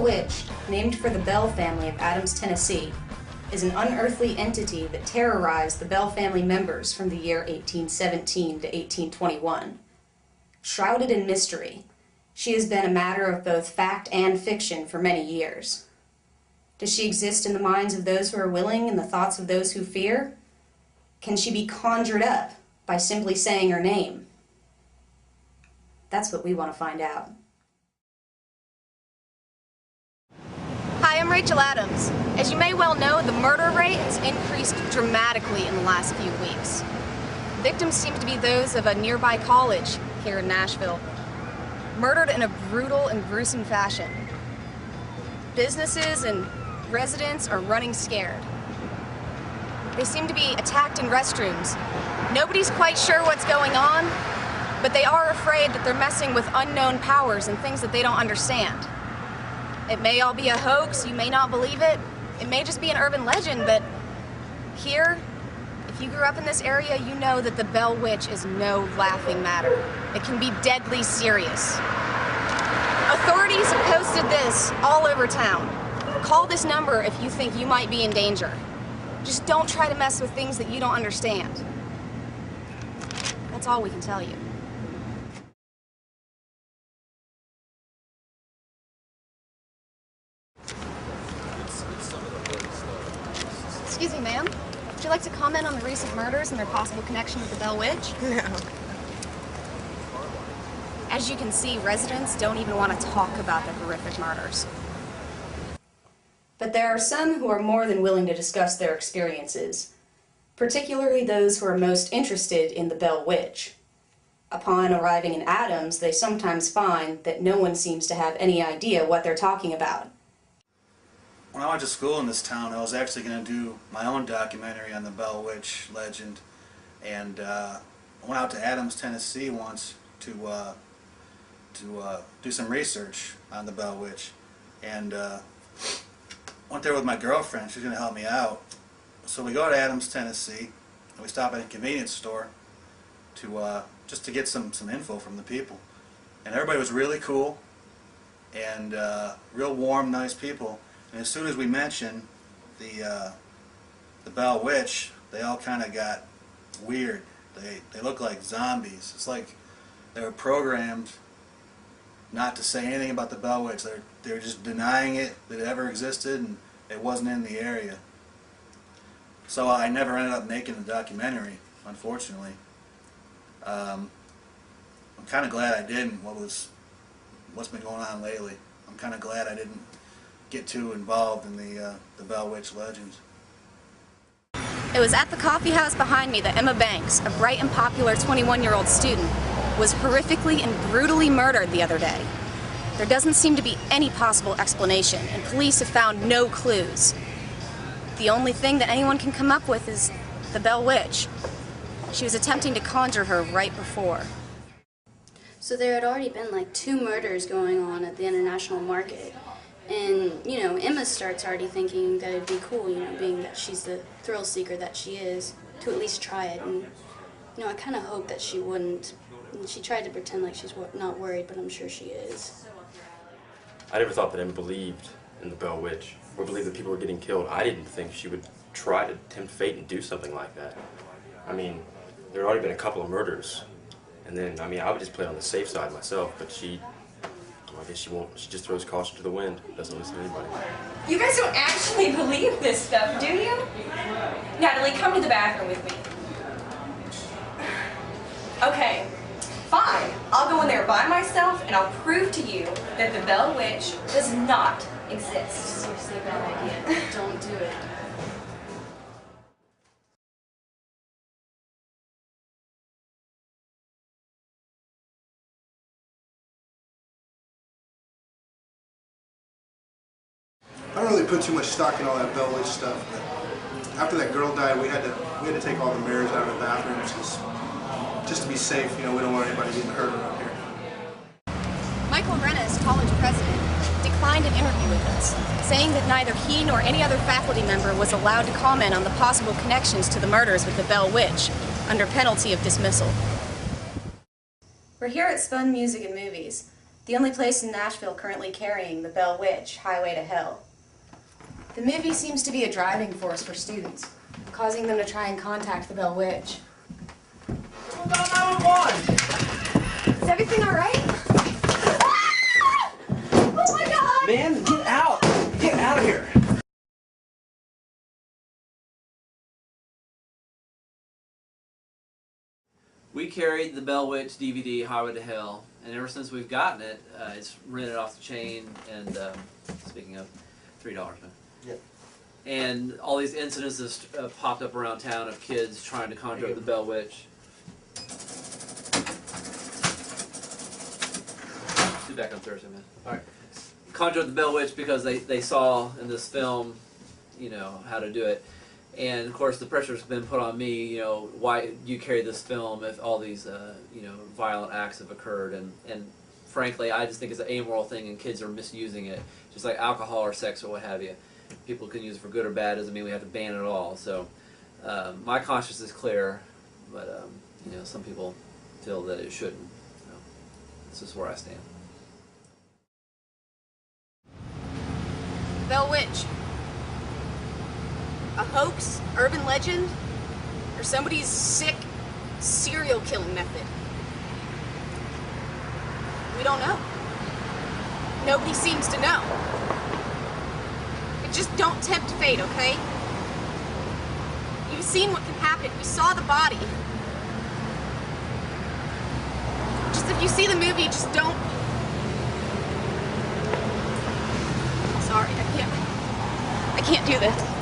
Bell Witch, named for the Bell family of Adams, Tennessee, is an unearthly entity that terrorized the Bell family members from the year 1817 to 1821. Shrouded in mystery, she has been a matter of both fact and fiction for many years. Does she exist in the minds of those who are willing and the thoughts of those who fear? Can she be conjured up by simply saying her name? That's what we want to find out. Hi, I'm Rachel Adams. As you may well know, the murder rate has increased dramatically in the last few weeks. Victims seem to be those of a nearby college here in Nashville, murdered in a brutal and gruesome fashion. Businesses and residents are running scared. They seem to be attacked in restrooms. Nobody's quite sure what's going on, but they are afraid that they're messing with unknown powers and things that they don't understand. It may all be a hoax, you may not believe it. It may just be an urban legend, but here, if you grew up in this area, you know that the Bell Witch is no laughing matter. It can be deadly serious. Authorities have posted this all over town. Call this number if you think you might be in danger. Just don't try to mess with things that you don't understand. That's all we can tell you. Excuse me, ma'am. Would you like to comment on the recent murders and their possible connection with the Bell Witch? No. As you can see, residents don't even want to talk about the horrific murders. But there are some who are more than willing to discuss their experiences, particularly those who are most interested in the Bell Witch. Upon arriving in Adams, they sometimes find that no one seems to have any idea what they're talking about. When I went to school in this town, I was actually going to do my own documentary on the Bell Witch legend, and I went out to Adams, Tennessee once to do some research on the Bell Witch, and went there with my girlfriend. She's going to help me out. So we go to Adams, Tennessee, and we stop at a convenience store to just to get some info from the people, and everybody was really cool and real warm, nice people. And as soon as we mentioned the Bell Witch, they all kind of got weird. They look like zombies. It's like they were programmed not to say anything about the Bell Witch. They were just denying it, that it ever existed, and it wasn't in the area. So I never ended up making the documentary, unfortunately. I'm kind of glad I didn't. What's been going on lately? I'm kind of glad I didn't get too involved in the Bell Witch legends. It was at the coffee house behind me that Emma Banks, a bright and popular 21-year-old student, was horrifically and brutally murdered the other day. There doesn't seem to be any possible explanation, and police have found no clues. The only thing that anyone can come up with is the Bell Witch. She was attempting to conjure her right before. So there had already been like 2 murders going on at the international market. And, you know, Emma starts already thinking that it'd be cool, you know, being that she's the thrill seeker that she is, to at least try it. And, you know, I kind of hope that she wouldn't. And she tried to pretend like she's not worried, but I'm sure she is. I never thought that Emma believed in the Bell Witch, or believed that people were getting killed. I didn't think she would try to tempt fate and do something like that. I mean, there had already been a couple of murders, and then, I mean, I would just play on the safe side myself, but I guess she won't. She just throws caution to the wind. Doesn't listen to anybody. You guys don't actually believe this stuff, do you? Natalie, come to the bathroom with me. Okay, fine. I'll go in there by myself and I'll prove to you that the Bell Witch does not exist. Seriously, bad idea. Don't do it. I don't really put too much stock in all that Bell Witch stuff, but after that girl died, we had to take all the mirrors out of the bathrooms just to be safe. You know, we don't want anybody getting hurt around here. Michael Rennes, college president, declined an interview with us, saying that neither he nor any other faculty member was allowed to comment on the possible connections to the murders with the Bell Witch, under penalty of dismissal. We're here at Spun Music and Movies, the only place in Nashville currently carrying the Bell Witch, Highway to Hell. The movie seems to be a driving force for students, causing them to try and contact the Bell Witch. Is everything all right? Oh my God! Man, get out! Get out of here! We carried the Bell Witch DVD, Highway to Hell, and ever since we've gotten it, it's rented off the chain, and speaking of, $3, man. Yep. And all these incidents have popped up around town of kids trying to conjure up the Bell Witch. Do back on Thursday, man. All right. Conjure up the Bell Witch because they saw in this film, you know, how to do it. And of course, the pressure's been put on me. You know, why do you carry this film if all these, you know, violent acts have occurred? And frankly, I just think it's an amoral thing, and kids are misusing it, just like alcohol or sex or what have you. People can use it for good or bad. Doesn't mean we have to ban it all. So, my conscience is clear, but you know, some people feel that it shouldn't. So, this is where I stand. Bell Witch. A hoax, urban legend, or somebody's sick serial killing method? We don't know. Nobody seems to know. But just don't tempt fate, okay? You've seen what can happen. You saw the body. Just if you see the movie, just don't... Sorry, I can't do this.